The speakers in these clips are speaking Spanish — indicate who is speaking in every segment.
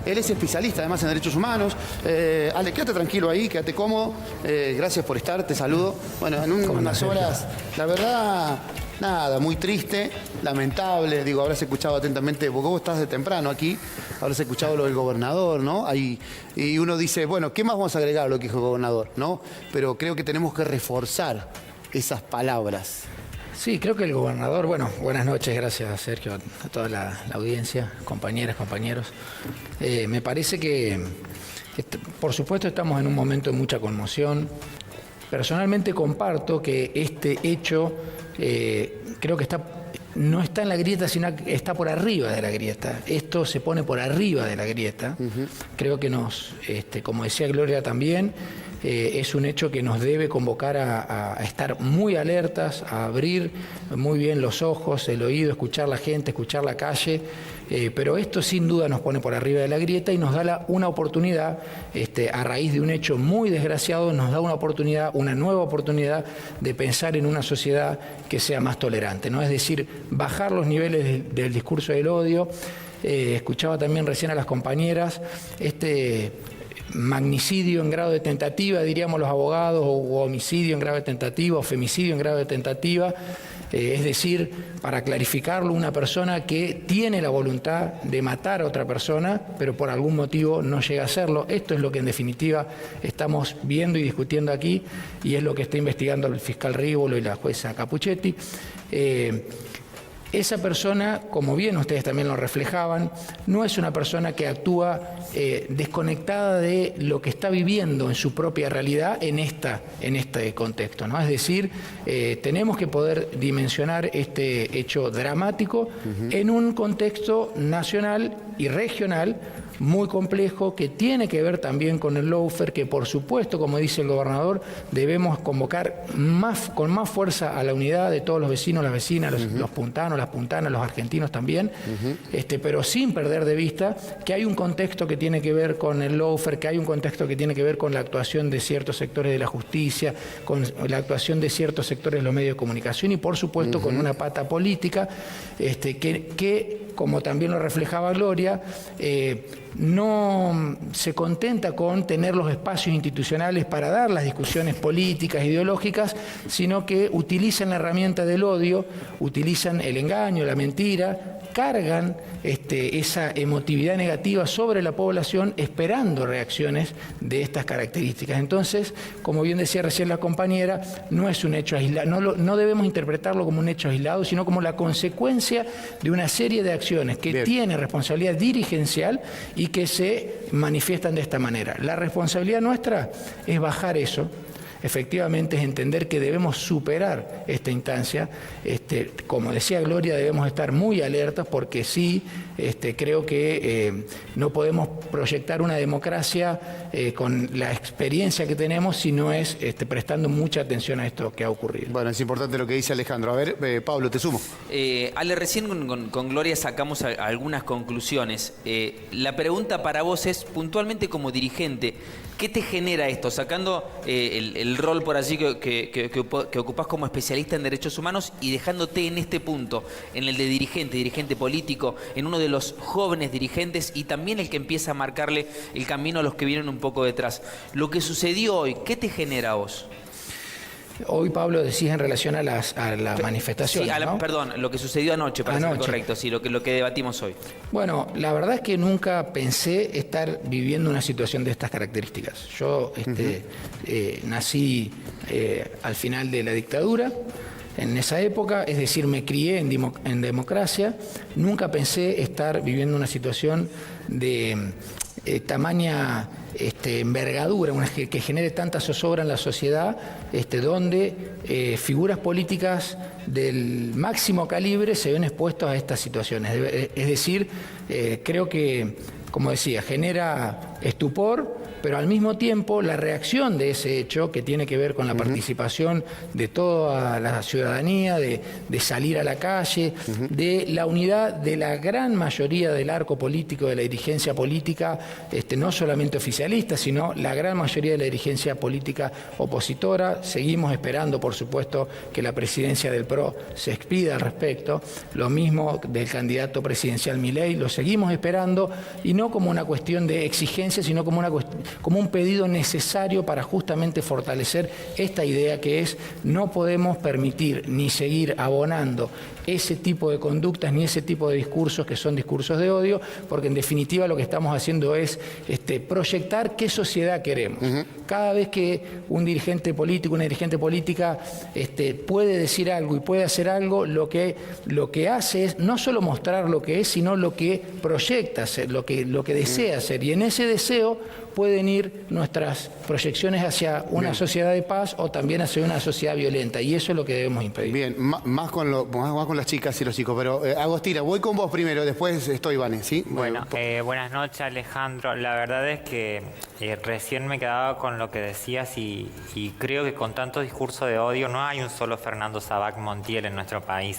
Speaker 1: Él es especialista además en derechos humanos. Ale, quédate tranquilo ahí, quédate cómodo. Gracias por estar, te saludo. Bueno, en unas horas, la verdad, nada, muy triste, lamentable. Digo, habrás escuchado atentamente, porque vos estás de temprano aquí, habrás escuchado lo del gobernador, ¿no? Y uno dice, bueno, ¿qué más vamos a agregar a lo que dijo el gobernador, ¿no? Pero creo que tenemos que reforzar esas palabras.
Speaker 2: Sí, creo que el gobernador, bueno, buenas noches, gracias Sergio, a toda la audiencia, compañeras, compañeros. Me parece que, por supuesto, estamos en un momento de mucha conmoción. Personalmente comparto que este hecho creo que no está en la grieta, sino que está por arriba de la grieta. Esto se pone por arriba de la grieta. Creo que como decía Gloria también, es un hecho que nos debe convocar a estar muy alertas, a abrir muy bien los ojos, el oído, escuchar la gente, escuchar la calle, pero esto sin duda nos pone por arriba de la grieta y nos da una oportunidad, a raíz de un hecho muy desgraciado, nos da una oportunidad, una nueva oportunidad de pensar en una sociedad que sea más tolerante, ¿no? Es decir, bajar los niveles del discurso del odio. Escuchaba también recién a las compañeras, magnicidio en grado de tentativa, diríamos los abogados, o homicidio en grado de tentativa, o femicidio en grado de tentativa, es decir, para clarificarlo, una persona que tiene la voluntad de matar a otra persona, pero por algún motivo no llega a hacerlo. Esto es lo que en definitiva estamos viendo y discutiendo aquí, y es lo que está investigando el fiscal Rívolo y la jueza Capuchetti. Esa persona, como bien ustedes también lo reflejaban, no es una persona que actúa desconectada de lo que está viviendo en su propia realidad en este contexto, ¿no? Es decir, tenemos que poder dimensionar este hecho dramático en un contexto nacional y regional muy complejo, que tiene que ver también con el lawfare, que por supuesto, como dice el gobernador, debemos convocar con más fuerza a la unidad de todos los vecinos, las vecinas, los puntanos, las puntanas, los argentinos también, pero sin perder de vista que hay un contexto que tiene que ver con el lawfare, que hay un contexto que tiene que ver con la actuación de ciertos sectores de la justicia, con la actuación de ciertos sectores de los medios de comunicación y por supuesto con una pata política que, como también lo reflejaba Gloria, no se contenta con tener los espacios institucionales para dar las discusiones políticas, ideológicas, sino que utilizan la herramienta del odio, utilizan el engaño, la mentira, cargan esa emotividad negativa sobre la población esperando reacciones de estas características. Entonces, como bien decía recién la compañera, no es un hecho aislado, no debemos interpretarlo como un hecho aislado, sino como la consecuencia de una serie de acciones que tienen responsabilidad dirigencial y que se manifiestan de esta manera. La responsabilidad nuestra es bajar eso. Efectivamente es entender que debemos superar esta instancia. Como decía Gloria, debemos estar muy alertas porque sí, creo que no podemos proyectar una democracia con la experiencia que tenemos si no es prestando mucha atención a esto que ha ocurrido.
Speaker 1: Bueno, es importante lo que dice Alejandro. A ver, Pablo, te sumo.
Speaker 3: Ale, recién con Gloria sacamos algunas conclusiones. La pregunta para vos es, puntualmente como dirigente, ¿qué te genera esto? Sacando el rol por allí que ocupás como especialista en derechos humanos y dejándote en este punto, en el de dirigente político, en uno de los jóvenes dirigentes y también el que empieza a marcarle el camino a los que vienen un poco detrás. Lo que sucedió hoy, ¿qué te genera a vos?
Speaker 2: Hoy, Pablo, decís en relación a las manifestaciones,
Speaker 3: sí,
Speaker 2: ¿no?
Speaker 3: Perdón, lo que sucedió anoche, para ser correcto, sí, lo que debatimos hoy.
Speaker 2: Bueno, la verdad es que nunca pensé estar viviendo una situación de estas características. Yo nací al final de la dictadura, en esa época, es decir, me crié en democracia. Nunca pensé estar viviendo una situación de tamaña envergadura, que genere tanta zozobra en la sociedad, donde figuras políticas del máximo calibre se ven expuestos a estas situaciones. Es decir, creo que, como decía, genera estupor, pero al mismo tiempo la reacción de ese hecho, que tiene que ver con la participación de toda la ciudadanía, de salir a la calle, de la unidad de la gran mayoría del arco político, de la dirigencia política, no solamente oficialista, sino la gran mayoría de la dirigencia política opositora. Seguimos esperando, por supuesto, que la presidencia del PRO se expida al respecto. Lo mismo del candidato presidencial Milei, lo seguimos esperando, y no como una cuestión de exigencia, sino como un pedido necesario para justamente fortalecer esta idea que es: no podemos permitir ni seguir abonando ese tipo de conductas ni ese tipo de discursos que son discursos de odio, porque en definitiva lo que estamos haciendo es proyectar qué sociedad queremos. Cada vez que un dirigente político, una dirigente política puede decir algo y puede hacer algo, lo que hace es no solo mostrar lo que es, sino lo que proyecta ser, lo que desea ser. Y en ese deseo pueden ir nuestras proyecciones hacia una sociedad de paz o también hacia una sociedad violenta, y eso es lo que debemos impedir.
Speaker 1: Bien, más con las chicas y los chicos, pero Agostina, voy con vos primero, después estoy, Vane, ¿sí?
Speaker 4: Bueno, buenas noches, Alejandro. La verdad es que recién me quedaba con lo que decías y creo que con tanto discurso de odio no hay un solo Fernando Sabac Montiel en nuestro país.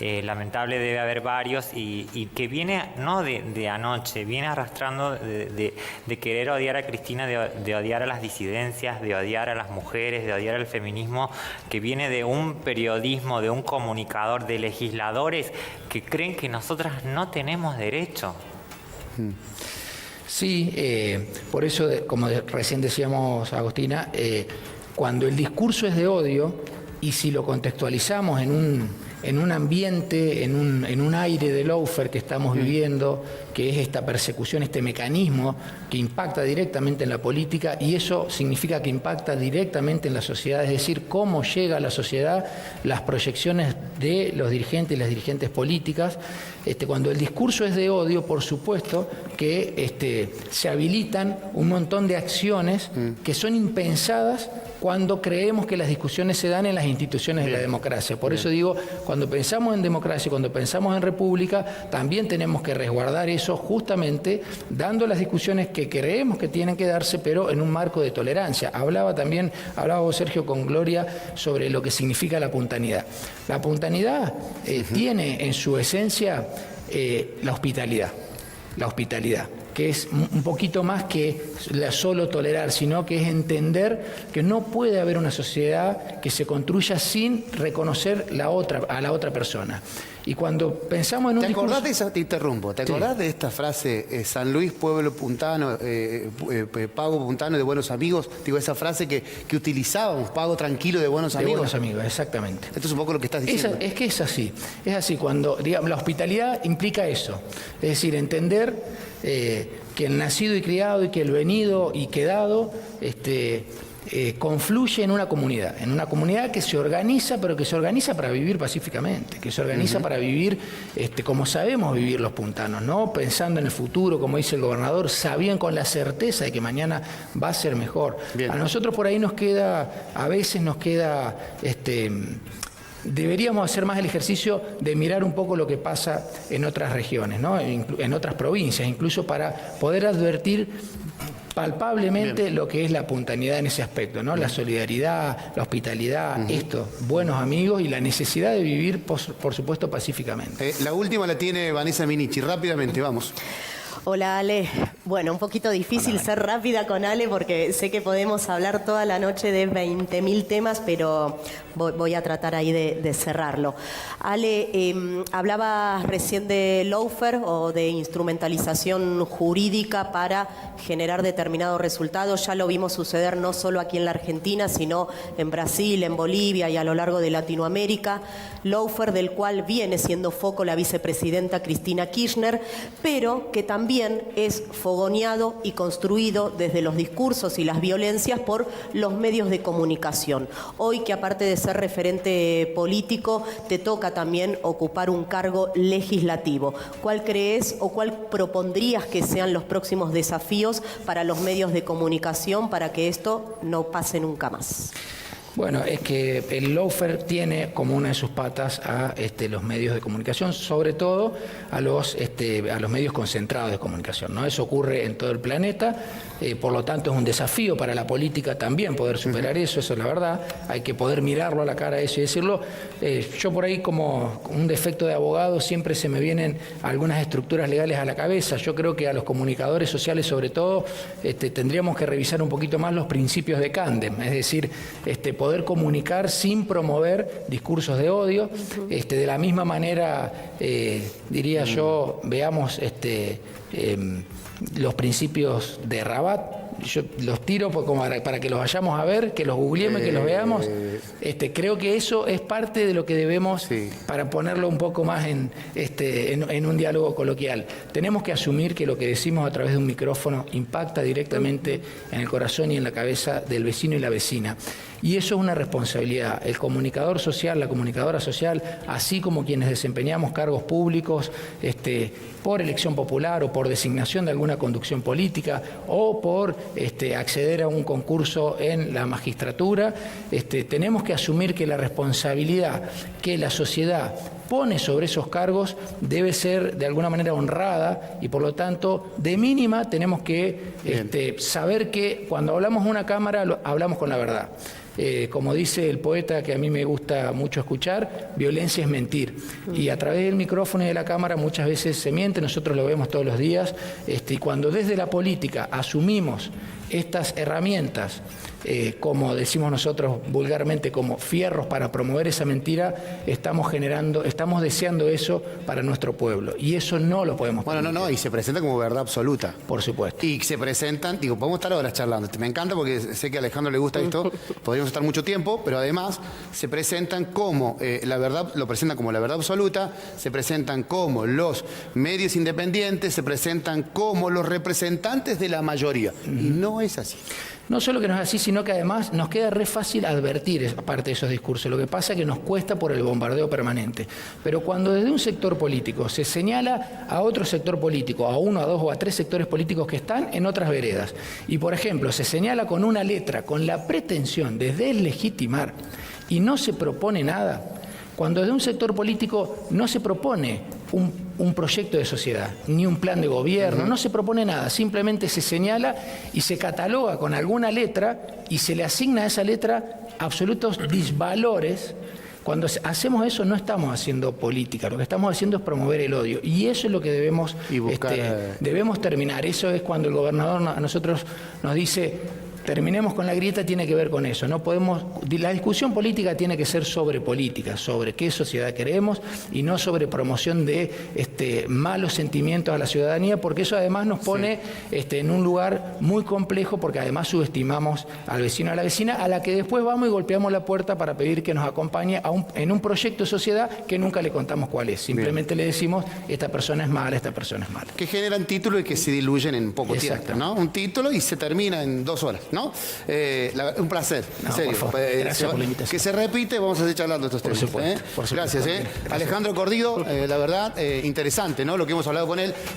Speaker 4: Lamentable debe haber varios y que viene no de anoche, viene arrastrando de querer odiar a Cristina, de odiar a las disidencias, de odiar a las mujeres, de odiar al feminismo, que viene de un periodismo, de un comunicador, de legisladores que creen que nosotras no tenemos derecho.
Speaker 2: Sí, por eso, como recién decíamos, Agostina, cuando el discurso es de odio, y si lo contextualizamos en un ambiente, en un aire de lawfare que estamos viviendo, que es esta persecución, este mecanismo que impacta directamente en la política, y eso significa que impacta directamente en la sociedad, es decir, cómo llega a la sociedad las proyecciones de los dirigentes y las dirigentes políticas. Cuando el discurso es de odio, por supuesto que se habilitan un montón de acciones que son impensadas cuando creemos que las discusiones se dan en las instituciones de la democracia. Por eso digo, cuando pensamos en democracia, cuando pensamos en república, también tenemos que resguardar eso, justamente dando las discusiones que creemos que tienen que darse, pero en un marco de tolerancia. Hablaba vos, Sergio, con Gloria, sobre lo que significa la puntanidad. La puntanidad tiene en su esencia la hospitalidad, que es un poquito más que solo tolerar, sino que es entender que no puede haber una sociedad que se construya sin reconocer a la otra persona. Y cuando pensamos en un discurso...
Speaker 1: ¿Te acordás de esa? Te interrumpo. ¿Te acordás de esta frase, San Luis, pueblo puntano, pago puntano de buenos amigos? Digo, esa frase que utilizábamos, pago tranquilo de buenos amigos.
Speaker 2: De buenos amigos, exactamente.
Speaker 1: Esto es un poco lo que estás diciendo.
Speaker 2: Es que es así. Es así, cuando, digamos, la hospitalidad implica eso. Es decir, entender que el nacido y criado y que el venido y quedado confluye en una comunidad que se organiza, pero que se organiza para vivir pacíficamente, que se organiza para vivir como sabemos vivir los puntanos, ¿no? Pensando en el futuro, como dice el gobernador, sabían, con la certeza de que mañana va a ser mejor. Bien. A nosotros por ahí a veces nos queda deberíamos hacer más el ejercicio de mirar un poco lo que pasa en otras regiones, ¿no? En otras provincias, incluso para poder advertir palpablemente lo que es la puntanidad en ese aspecto, ¿no? La solidaridad, la hospitalidad, buenos amigos y la necesidad de vivir, por supuesto, pacíficamente.
Speaker 1: La última la tiene Vanessa Minichi. Rápidamente, vamos.
Speaker 5: Hola, Ale. Bueno, un poquito difícil ser rápida con Ale porque sé que podemos hablar toda la noche de 20.000 temas, pero voy a tratar ahí de cerrarlo. Ale, hablabas recién de lawfare o de instrumentalización jurídica para generar determinados resultados. Ya lo vimos suceder no solo aquí en la Argentina, sino en Brasil, en Bolivia y a lo largo de Latinoamérica. Lawfare del cual viene siendo foco la vicepresidenta Cristina Kirchner, pero que también es fogoneado y construido desde los discursos y las violencias por los medios de comunicación. Hoy, que aparte de ser referente político, te toca también ocupar un cargo legislativo. ¿Cuál crees o cuál propondrías que sean los próximos desafíos para los medios de comunicación para que esto no pase nunca más?
Speaker 2: Bueno, es que el lawfare tiene como una de sus patas a los medios de comunicación, sobre todo a los medios concentrados de comunicación, ¿no? Eso ocurre en todo el planeta, por lo tanto es un desafío para la política también poder superar eso es la verdad, hay que poder mirarlo a la cara a eso y decirlo. Yo por ahí, como un defecto de abogado, siempre se me vienen algunas estructuras legales a la cabeza. Yo creo que a los comunicadores sociales, sobre todo, tendríamos que revisar un poquito más los principios de Candem, es decir, poder comunicar sin promover discursos de odio. De la misma manera, diría yo, veamos los principios de Rabat. Yo los tiro como para que los vayamos a ver, que los googleemos y que los veamos. Creo que eso es parte de lo que debemos, para ponerlo un poco más en un diálogo coloquial. Tenemos que asumir que lo que decimos a través de un micrófono impacta directamente en el corazón y en la cabeza del vecino y la vecina. Y eso es una responsabilidad. El comunicador social, la comunicadora social, así como quienes desempeñamos cargos públicos, por elección popular o por designación de alguna conducción política o por acceder a un concurso en la magistratura, tenemos que asumir que la responsabilidad que la sociedad pone sobre esos cargos debe ser de alguna manera honrada y por lo tanto de mínima tenemos que saber que cuando hablamos a una cámara hablamos con la verdad. Como dice el poeta que a mí me gusta mucho escuchar, violencia es mentir. Y a través del micrófono y de la cámara muchas veces se miente, nosotros lo vemos todos los días. Y cuando desde la política asumimos estas herramientas, como decimos nosotros vulgarmente, como fierros para promover esa mentira, estamos deseando eso para nuestro pueblo. Y eso no lo podemos permitir.
Speaker 1: Bueno, no, y se presenta como verdad absoluta.
Speaker 2: Por supuesto.
Speaker 1: Y se presentan, podemos estar horas charlando. Me encanta porque sé que a Alejandro le gusta esto, podríamos estar mucho tiempo, pero además se presentan como la verdad, lo presentan como la verdad absoluta, se presentan como los medios independientes, se presentan como los representantes de la mayoría. Y no es así.
Speaker 2: No solo que no es así, sino que además nos queda re fácil advertir parte de esos discursos. Lo que pasa es que nos cuesta por el bombardeo permanente. Pero cuando desde un sector político se señala a otro sector político, a uno, a dos o a tres sectores políticos que están en otras veredas, y por ejemplo se señala con una letra, con la pretensión de deslegitimar, y no se propone nada, cuando desde un sector político no se propone un proyecto de sociedad, ni un plan de gobierno, no se propone nada, simplemente se señala y se cataloga con alguna letra y se le asigna a esa letra absolutos disvalores. Cuando hacemos eso no estamos haciendo política, lo que estamos haciendo es promover el odio y eso es lo que debemos terminar. Eso es cuando el gobernador a nosotros nos dice: terminemos con la grieta, tiene que ver con eso. No podemos, la discusión política tiene que ser sobre política, sobre qué sociedad queremos y no sobre promoción de malos sentimientos a la ciudadanía, porque eso además nos pone en un lugar muy complejo, porque además subestimamos al vecino o a la vecina, a la que después vamos y golpeamos la puerta para pedir que nos acompañe en un proyecto de sociedad que nunca le contamos cuál es. Simplemente le decimos: esta persona es mala, esta persona es mala.
Speaker 1: Que generan títulos y que se diluyen en poco tiempo, ¿no? Un título y se termina en 2 horas. ¿No? Un placer, en serio.
Speaker 2: Por favor. Gracias por la invitación.
Speaker 1: Que se repite, vamos a seguir charlando estos temas.
Speaker 2: Por supuesto.
Speaker 1: Gracias. Alejandro Cordido, la verdad, interesante, ¿no? Lo que hemos hablado con él.